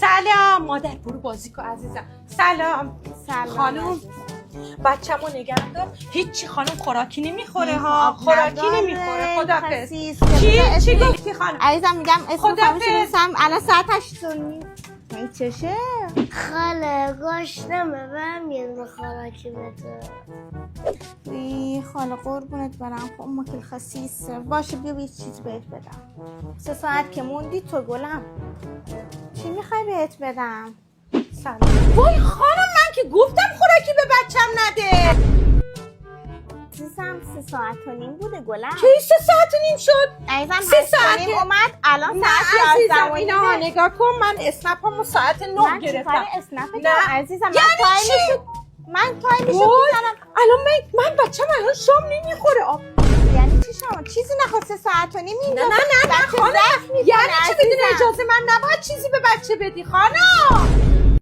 سلام مادر، برو بازی کن عزیزم. سلام خانم، بچه‌مو نگه دار. هیچی خانم، خوراکی نمیخوره ها، خوراکی نمیخوره. خدافظ. چی گفتی خانم؟ عزیزم میگم اسم خدافظ. خاموشم الان ساعت 8:30. این چشه؟ خاله گشنمه برم یه دونه خوراکی بده. خاله قربونت برم. خب مکل خسیسه. باشه بیا یه چیز بهت بدم. 3 ساعت که موندی تو گلم. چی میخوای بهت بدم؟ سلام. وای خانم، من که گفتم خوراکی به بچم نده. عزیزم 3 ساعت و نیم بوده گلم. چه 3 ساعت و نیم شد؟ عزیزم 3 ساعت اومد الان نه ساعت 11 عزیزم، و اینا نیمه. نگاه کن، من اسنپمو ساعت 9 من گرفتم. چیکار اسنپ نه. دارم عزیزم؟ یعنی چی؟ من تایمشو وای، میزنم. الان من بچم الان شام نمیخوره. یعنی چی شما چیزی نخواد 3 ساعت و نیم اینجا؟ نه بچه خانم، ضعف می‌کنه یعنی چی بدون عزیزم. اجازه من نباید چیزی به بچه بدی خانم؟